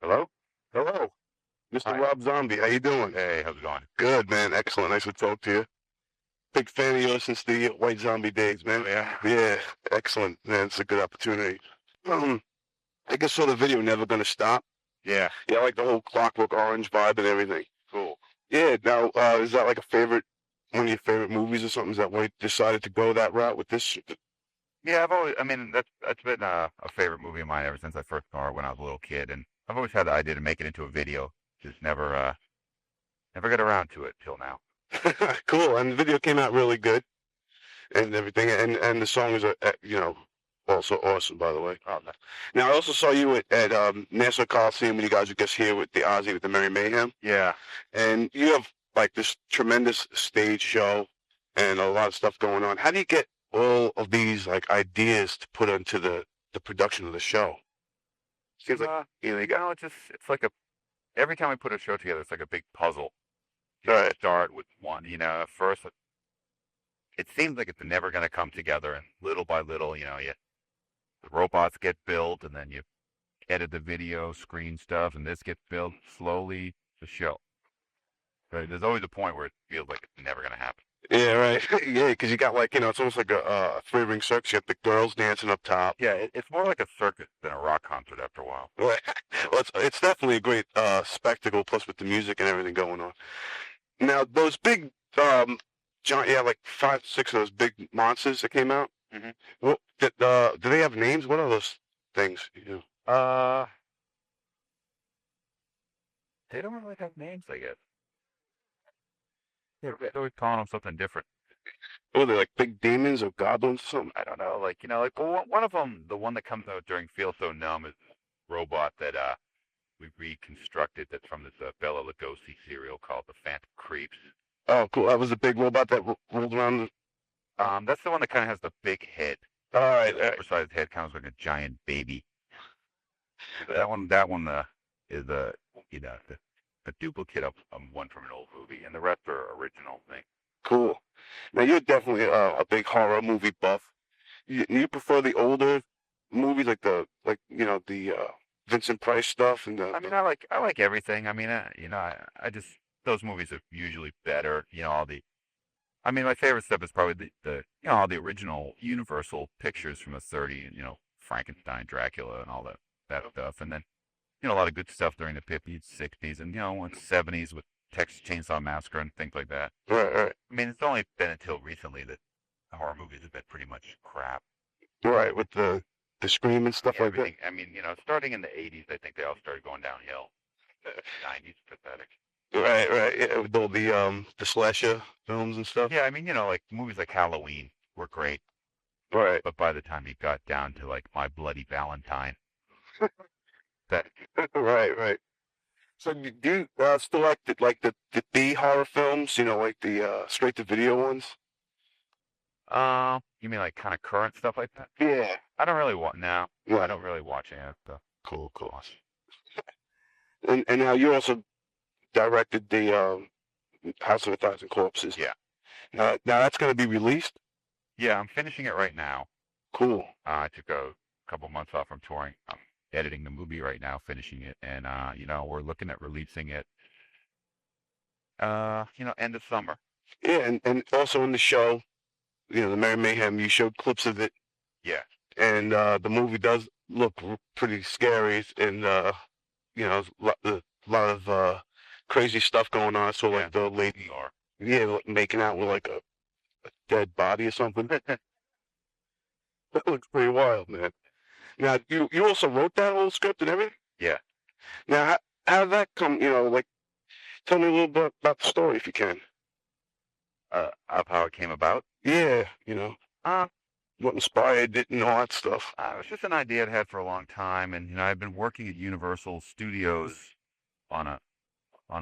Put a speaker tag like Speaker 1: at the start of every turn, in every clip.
Speaker 1: Hello?
Speaker 2: Hello, Mr.
Speaker 1: Hi.
Speaker 2: Rob Zombie. How you doing?
Speaker 1: Hey, how's it going?
Speaker 2: Good, man. Excellent. Nice to talk to you. Big fan of yours since the White Zombie days,
Speaker 1: Oh
Speaker 2: man.
Speaker 1: yeah.
Speaker 2: Yeah, excellent, man. It's a good opportunity. Um, I guess saw the video Never Gonna Stop.
Speaker 1: Yeah.
Speaker 2: Yeah, I like the whole Clockwork Orange vibe and everything.
Speaker 1: Cool.
Speaker 2: Yeah. Now, is that like one of your favorite movies or something? Is that why you decided to go that route with this?
Speaker 1: Yeah, that's been a favorite movie of mine ever since I first saw it when I was a little kid, and I've always had the idea to make it into a video. Just never got around to it till now.
Speaker 2: Cool. And the video came out really good and everything, and the songs are, also awesome, by the way.
Speaker 1: Oh, no.
Speaker 2: Now, I also saw you at Nassau Coliseum when you guys were just here with the Ozzy with the Merry Mayhem,
Speaker 1: Yeah.
Speaker 2: and you have like this tremendous stage show and a lot of stuff going on. How do you get all of these like ideas to put into the production of the show? Seems like you got
Speaker 1: It's like every time we put a show together, it's like a big puzzle.
Speaker 2: all
Speaker 1: You
Speaker 2: right,
Speaker 1: start with one, at first it seems like it's never going to come together, and little by little, the robots get built, and then you edit the video, screen stuff, and this gets built slowly. The show. Right? There's always a point where it feels like it's never gonna happen.
Speaker 2: yeah, right, yeah, because you got like it's almost like a three-ring circus. You got the girls dancing up top.
Speaker 1: Yeah, it's more like a circus than a rock concert after a while.
Speaker 2: Right. Well, it's definitely a great spectacle, plus with the music and everything going on. Now, those big giant, yeah, like five, six of those big monsters that came out.
Speaker 1: Hmm.
Speaker 2: What do they have names? What are those things?
Speaker 1: Uh, they don't really have names, I guess. Yeah, they're always calling them something different.
Speaker 2: What are they, like big demons or goblins or something?
Speaker 1: I don't know, like one of them, the one that comes out during Feel So Numb, is a robot that we reconstructed that's from this Bela Lugosi serial called The Phantom Creeps.
Speaker 2: Oh, cool. That was the big robot that rolled around.
Speaker 1: That's the one that kind of has the big head,
Speaker 2: All right,
Speaker 1: the
Speaker 2: all right.
Speaker 1: oversized head, kind of like a giant baby. That one is a duplicate of one from an old movie, and the rest are original things.
Speaker 2: Cool. Now you're definitely a big horror movie buff. You prefer the older movies, like the Vincent Price stuff and
Speaker 1: I mean, I like everything. I mean, I just those movies are usually better. I mean, my favorite stuff is probably the all the original Universal pictures from the 30s. Frankenstein, Dracula, and all that stuff, and then a lot of good stuff during the 50s, 60s, and 70s with Texas Chainsaw Massacre and things like that.
Speaker 2: right, right,
Speaker 1: I mean, it's only been until recently that horror movies have been pretty much crap.
Speaker 2: right, with the Scream and stuff like that.
Speaker 1: Everything. I mean, starting in the 80s, I think they all started going downhill. 90s, pathetic.
Speaker 2: Right, right. Yeah, with all the slasher films and stuff.
Speaker 1: Yeah, I mean, like movies like Halloween were great,
Speaker 2: Right,
Speaker 1: but by the time you got down to like My Bloody Valentine, that
Speaker 2: right, right. So do you still like the B horror films? Like the straight to video ones.
Speaker 1: you mean like kind of current stuff like that?
Speaker 2: Yeah.
Speaker 1: I don't really watch now. I
Speaker 2: Yeah.
Speaker 1: don't really watch any of that stuff.
Speaker 2: Cool, cool. And now you also directed the House of a Thousand Corpses.
Speaker 1: Yeah,
Speaker 2: Now that's going to be released.
Speaker 1: yeah, I'm finishing it right now.
Speaker 2: Cool.
Speaker 1: I took a couple months off from touring. I'm editing the movie right now, finishing it, and we're looking at releasing it, end of summer.
Speaker 2: Yeah, and also in the show, the Merry Mayhem, you showed clips of it,
Speaker 1: Yeah,
Speaker 2: and the movie does look pretty scary, and a lot of crazy stuff going on. So
Speaker 1: yeah,
Speaker 2: like the lady,
Speaker 1: or
Speaker 2: yeah, like, making out with like a dead body or something. That looks pretty wild, man. Now you also wrote that whole script and everything.
Speaker 1: yeah.
Speaker 2: Now how did that come? Like tell me a little bit about the story if you can.
Speaker 1: Of how it came about.
Speaker 2: Yeah,
Speaker 1: Uh,
Speaker 2: what inspired it and all that stuff.
Speaker 1: it was just an idea I'd had for a long time, and I've been working at Universal Studios on a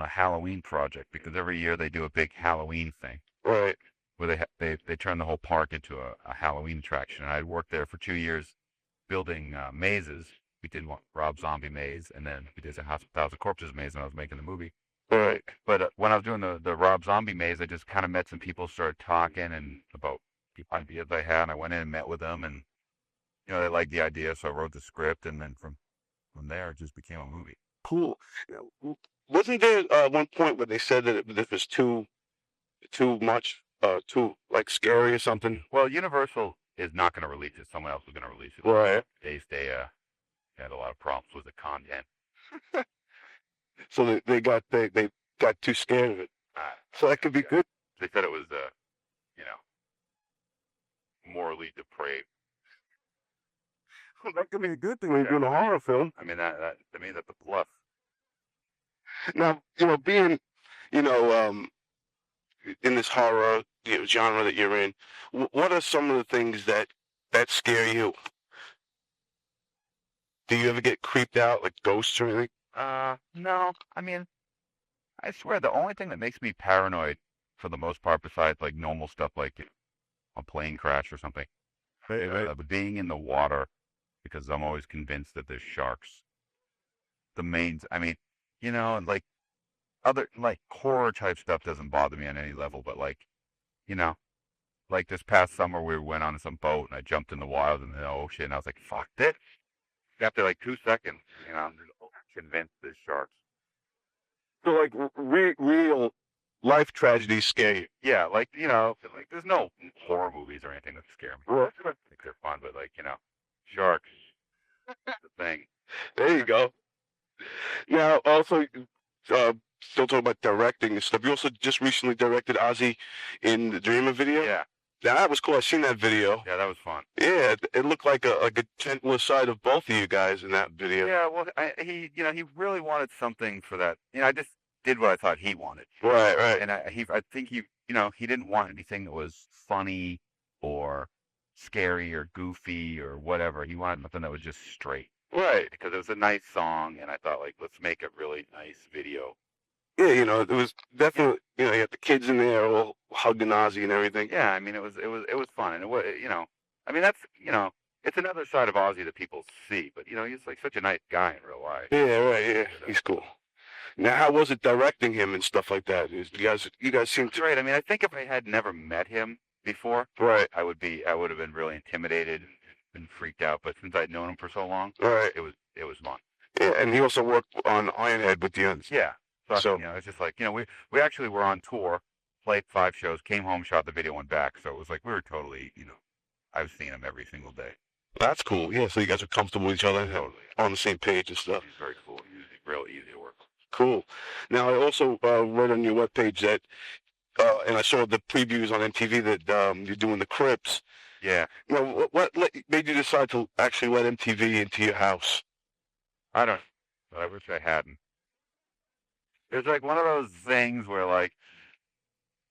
Speaker 1: Halloween project because every year they do a big Halloween thing
Speaker 2: Right.
Speaker 1: where they turn the whole park into a Halloween attraction. And I'd worked there for 2 years building mazes. We did one Rob Zombie maze, and then we did a House of Thousand Corpses maze when I was making the movie.
Speaker 2: Right.
Speaker 1: But when I was doing the Rob Zombie maze, I just kind of met some people, started talking and about the ideas I had. And I went in and met with them, and they liked the idea, so I wrote the script, and then from there it just became a movie.
Speaker 2: Cool. Wasn't there one point where they said that if it's too much, too like scary or something?
Speaker 1: Well, Universal is not going to release it. Someone else is going to release it.
Speaker 2: Right.
Speaker 1: They had a lot of problems with the content.
Speaker 2: So they got too scared of it. So that could be good.
Speaker 1: They said it was you know, morally depraved.
Speaker 2: Well, that could be a good thing when you're doing a horror film.
Speaker 1: I mean that to me that's a plus.
Speaker 2: Now, being, you know, in this horror genre that you're in, what are some of the things that scare you? Do you ever get creeped out, like ghosts or anything?
Speaker 1: No. I mean, I swear the only thing that makes me paranoid, for the most part, besides like normal stuff like a plane crash or something,
Speaker 2: Right.
Speaker 1: being in the water, because I'm always convinced that there's sharks. I mean, like other like horror type stuff doesn't bother me on any level, but like, you know, like this past summer we went on some boat and I jumped in the wild in the ocean and I was like, fuck this. After like 2 seconds, I'm convinced there's sharks.
Speaker 2: So, like, real life tragedies scare you?
Speaker 1: Yeah, like, like there's no horror movies or anything that scare me.
Speaker 2: Well,
Speaker 1: I think they're fun, but like, sharks, the thing.
Speaker 2: there you go. Now, also, uh, still talking about directing and stuff. You also just recently directed Ozzy in the Dreamer video.
Speaker 1: Yeah.
Speaker 2: Now, that was cool. I seen that video.
Speaker 1: Yeah, that was fun.
Speaker 2: Yeah, it looked like a gentler side of both of you guys in that video.
Speaker 1: Yeah, well, he really wanted something for that. I just did what I thought he wanted.
Speaker 2: Right.
Speaker 1: And I think he didn't want anything that was funny or scary or goofy or whatever. He wanted something that was just straight.
Speaker 2: Right.
Speaker 1: Because it was a nice song, and I thought, like, let's make a really nice video.
Speaker 2: Yeah, it was definitely, you had the kids in there all hugging Ozzy and everything.
Speaker 1: Yeah, I mean, it was fun, and it was, I mean, that's, it's another side of Ozzy that people see, but he's like such a nice guy in real life.
Speaker 2: Yeah, right. Yeah, he's cool. Now, how was it directing him and stuff like that? You guys seem to...
Speaker 1: Great. I mean, I think if I had never met him before,
Speaker 2: right,
Speaker 1: I would have been really intimidated and freaked out. But since I'd known him for so long,
Speaker 2: right,
Speaker 1: it was fun.
Speaker 2: Yeah, and he also worked on Ironhead with the Uns.
Speaker 1: Yeah. So it's just like, we actually were on tour, played 5 shows, came home, shot the video, went back. So it was like we were totally, I've seen him every single day.
Speaker 2: That's cool. Yeah, so you guys are comfortable with each other,
Speaker 1: totally
Speaker 2: on the same page and stuff.
Speaker 1: He's very cool. He's real easy to work with.
Speaker 2: Cool. Now, I also read on your webpage that, and I saw the previews on MTV that you're doing the Crips.
Speaker 1: Yeah.
Speaker 2: Now, what made you decide to actually let MTV into your house?
Speaker 1: I don't. But I wish I hadn't. It was like one of those things where, like,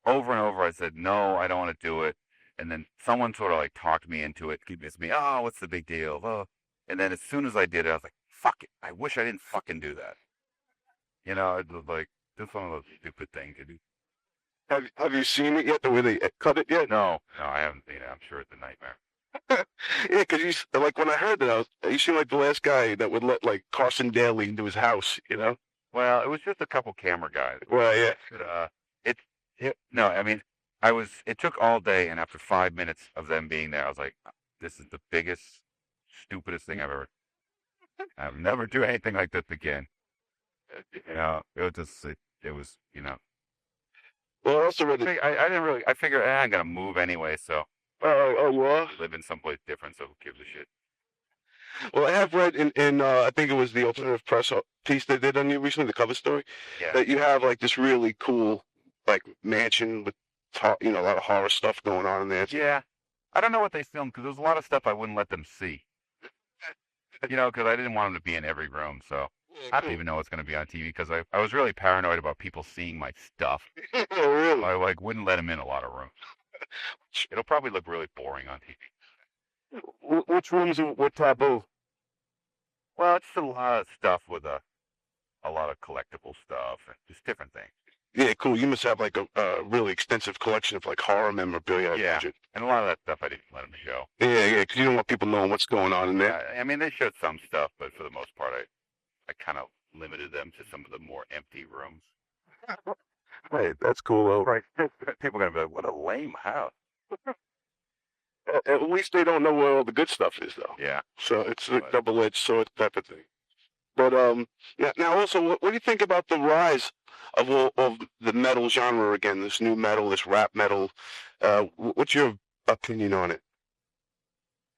Speaker 1: over and over I said, no, I don't want to do it. And then someone sort of like talked me into it, convinced me, oh, what's the big deal? Oh. And then as soon as I did it, I was like, fuck it. I wish I didn't fucking do that. It was like, just one of those stupid things to do.
Speaker 2: Have you seen it yet, the way they cut it yet?
Speaker 1: No, I haven't seen it. I'm sure it's a nightmare.
Speaker 2: Yeah, because like when I heard that, you seem like the last guy that would let like Carson Daly into his house,
Speaker 1: Well, it was just a couple camera guys.
Speaker 2: Well, yeah.
Speaker 1: No, I mean, it took all day, and after 5 minutes of them being there, I was like, this is the biggest, stupidest thing I've ever. I'll never do anything like this again. It was just, it was,
Speaker 2: Well, I also read it.
Speaker 1: I didn't really, I figured, I'm going to move anyway, so.
Speaker 2: Oh, you are?
Speaker 1: Live in someplace different, so who gives a shit?
Speaker 2: Well, I have read in I think it was the alternative press piece they did on you recently, the cover story, that you have like this really cool like mansion with a lot of horror stuff going on in there.
Speaker 1: Yeah, I don't know what they filmed because there's a lot of stuff I wouldn't let them see. Because I didn't want them to be in every room, so I don't even know what's going to be on TV because I was really paranoid about people seeing my stuff.
Speaker 2: Oh, really?
Speaker 1: I like wouldn't let them in a lot of rooms. It'll probably look really boring on TV.
Speaker 2: Which rooms were taboo?
Speaker 1: Well, it's a lot of stuff with a lot of collectible stuff and just different things.
Speaker 2: Yeah, cool. You must have like a really extensive collection of like horror memorabilia.
Speaker 1: Yeah, and a lot of that stuff I didn't let them show.
Speaker 2: Yeah, because you don't want people knowing what's going on in there.
Speaker 1: I mean, they showed some stuff, but for the most part, I kind of limited them to some of the more empty rooms.
Speaker 2: Hey, that's cool though.
Speaker 1: Right. People are gonna be like, "What a lame house."
Speaker 2: At least they don't know where all the good stuff is, though.
Speaker 1: Yeah.
Speaker 2: So it's a double-edged sword type of thing. But now also, what do you think about the rise of of the metal genre again? This new metal, this rap metal. What's your opinion on it?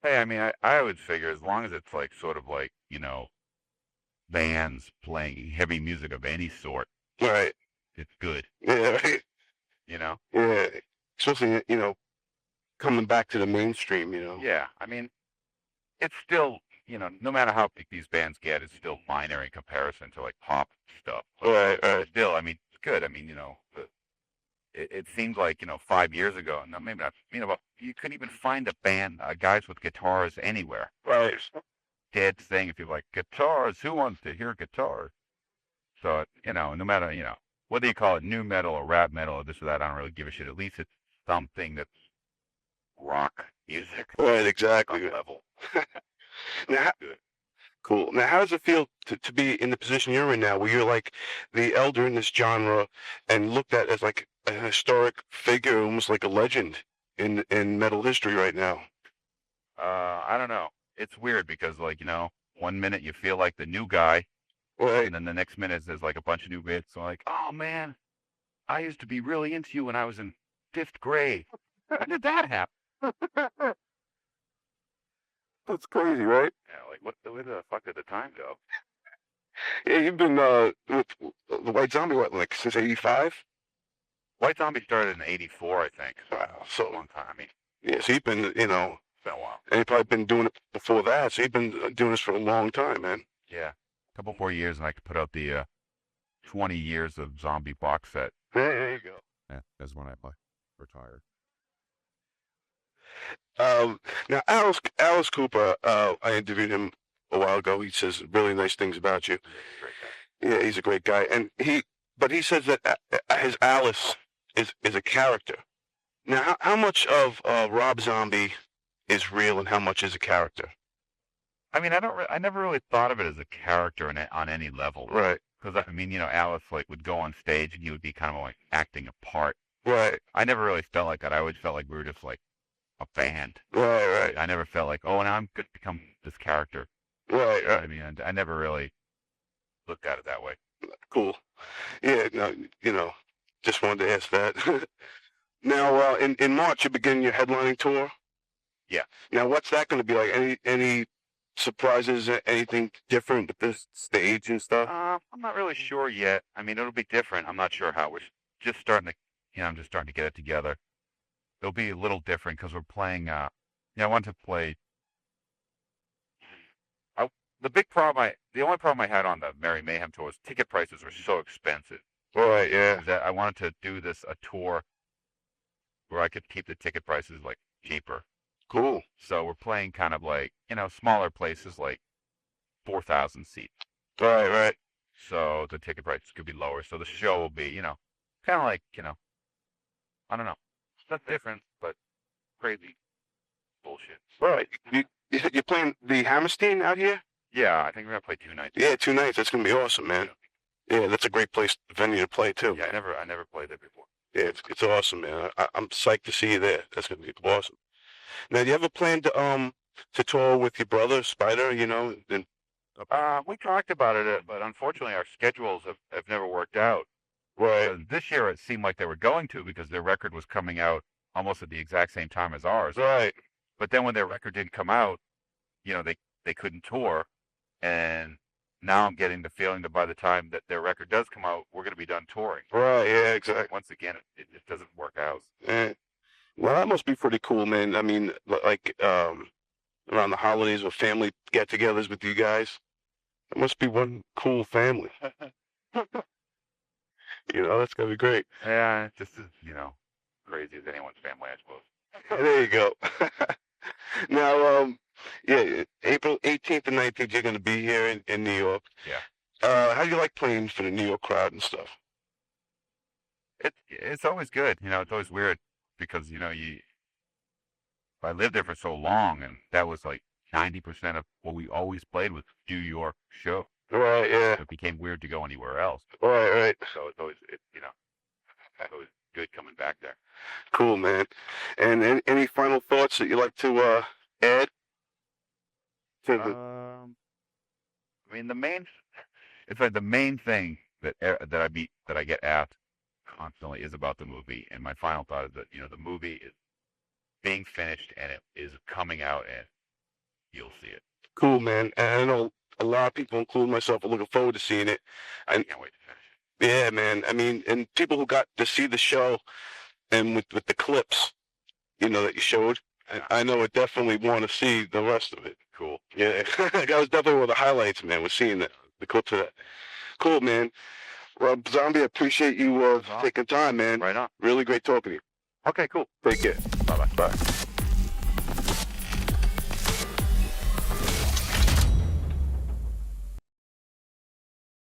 Speaker 1: Hey, I mean, I would figure as long as it's like sort of like, bands playing heavy music of any sort,
Speaker 2: Right.
Speaker 1: it's good,
Speaker 2: Yeah. Right.
Speaker 1: you know?
Speaker 2: Yeah. Especially coming back to the mainstream.
Speaker 1: Yeah, I mean, it's still, no matter how big these bands get, it's still minor in comparison to like pop stuff. But
Speaker 2: Right. Right.
Speaker 1: still, I mean, it's good. I mean, it seemed like, 5 years ago, no, maybe not, but you couldn't even find a band, guys with guitars anywhere.
Speaker 2: Right.
Speaker 1: Dead thing if you're like, guitars, who wants to hear guitars? So, no matter, whether you call it new metal or rap metal or this or that, I don't really give a shit. At least it's something that's rock music
Speaker 2: Right. Exactly.
Speaker 1: level.
Speaker 2: Now,
Speaker 1: Good.
Speaker 2: cool. Now, how does it feel to be in the position you're in now, where you're like the elder in this genre and looked at as like a historic figure, almost like a legend in metal history right now?
Speaker 1: I don't know. It's weird because, like, one minute you feel like the new guy,
Speaker 2: Right.
Speaker 1: and then the next minute there's like a bunch of new bits. So, like, oh man, I used to be really into you when I was in fifth grade. When did that happen?
Speaker 2: That's crazy, right?
Speaker 1: Yeah, like, where the fuck did the time go?
Speaker 2: Yeah, you've been with the White Zombie what, like since '85?
Speaker 1: White Zombie started in '84, I think.
Speaker 2: Wow.
Speaker 1: It's a long time. I mean,
Speaker 2: Yeah, so you've been,
Speaker 1: it's been a while.
Speaker 2: and you've probably been doing it before that. So you've been doing this for a long time, man.
Speaker 1: Yeah, a couple more years, and I could put out the 20 years of zombie box set.
Speaker 2: There you go.
Speaker 1: Yeah, that's when I retired.
Speaker 2: Um, Now Alice Cooper, I interviewed him a while ago. He says really nice things about you.
Speaker 1: Great guy.
Speaker 2: Yeah, he's a great guy, and but he says that his Alice is a character. Now, how much of Rob Zombie is real, and how much is a character?
Speaker 1: I mean, I never really thought of it as a character on any level.
Speaker 2: Right,
Speaker 1: Because I mean, Alice like would go on stage and he would be kind of like acting a part.
Speaker 2: right,
Speaker 1: I never really felt like that. I always felt like we were just like a band.
Speaker 2: right,
Speaker 1: I never felt like, oh, now I'm going to become this character.
Speaker 2: right,
Speaker 1: You know what
Speaker 2: right.
Speaker 1: I mean, and I never really looked at it that way.
Speaker 2: Cool. Yeah, no, just wanted to ask that. Now, in March, you begin your headlining tour.
Speaker 1: Yeah.
Speaker 2: Now, what's that going to be like? Any surprises? Anything different with this stage and stuff?
Speaker 1: I'm not really sure yet. I mean, it'll be different. I'm not sure how. We're just starting to, I'm just starting to get it together. It'll be a little different because we're playing. I want to play. The only problem I had on the Merry Mayhem tour was ticket prices were so expensive.
Speaker 2: Right. Yeah.
Speaker 1: That I wanted to do a tour where I could keep the ticket prices like cheaper.
Speaker 2: Cool.
Speaker 1: So we're playing kind of like, smaller places like 4,000 seats.
Speaker 2: Right. Right.
Speaker 1: So the ticket prices could be lower. So the show will be, kind of like, I don't know. It's not different, but crazy bullshit.
Speaker 2: Right. You're playing the Hammerstein out here?
Speaker 1: Yeah, I think we're gonna play 2 nights.
Speaker 2: Yeah, 2 nights. That's gonna be awesome, man. Yeah, that's a great venue to play too.
Speaker 1: Yeah, I never played there before.
Speaker 2: Yeah, it's awesome, man. I'm psyched to see you there. That's gonna be awesome. Now, do you ever plan to tour with your brother Spider?
Speaker 1: We talked about it, but unfortunately our schedules have never worked out.
Speaker 2: Right.
Speaker 1: This year it seemed like they were going to because their record was coming out almost at the exact same time as ours.
Speaker 2: Right.
Speaker 1: But then when their record didn't come out, they couldn't tour, and now I'm getting the feeling that by the time that their record does come out, we're going to be done touring.
Speaker 2: Right. Yeah. Exactly.
Speaker 1: Once again, it just doesn't work out.
Speaker 2: Yeah. Well, that must be pretty cool, man. I mean, like around the holidays or family get-togethers with you guys. It must be one cool family. That's gonna be great.
Speaker 1: Yeah, just as crazy as anyone's family, I suppose.
Speaker 2: There you go. Now, yeah, April 18th and 19th, you're gonna be here in New York.
Speaker 1: Yeah.
Speaker 2: How do you like playing for the New York crowd and stuff?
Speaker 1: It's always good. It's always weird because I lived there for so long, and that was like 90% of what we always played was New York show.
Speaker 2: Right. Yeah.
Speaker 1: So it became weird to go anywhere else.
Speaker 2: Right. Right.
Speaker 1: So it's always always good coming back there.
Speaker 2: Cool, man. And any final thoughts that you like to add to the?
Speaker 1: I mean, it's like the main thing that I get asked constantly is about the movie, and my final thought is that the movie is being finished and it is coming out, and you'll see it.
Speaker 2: Cool, man. And I know a lot of people, including myself, are looking forward to seeing it.
Speaker 1: I
Speaker 2: And
Speaker 1: can't wait to finish
Speaker 2: yeah, man. I mean, and people who got to see the show and with the clips, that you showed,
Speaker 1: it. Yeah,
Speaker 2: I know I definitely want to see the rest of it.
Speaker 1: cool.
Speaker 2: Yeah, that was definitely one of the highlights, man. Was seeing the clips of that. Cool, man. Rob Zombie, I appreciate you taking time, man.
Speaker 1: Right on.
Speaker 2: Really great talking to you.
Speaker 1: Okay, cool.
Speaker 2: Take care.
Speaker 1: Bye bye.
Speaker 2: Bye.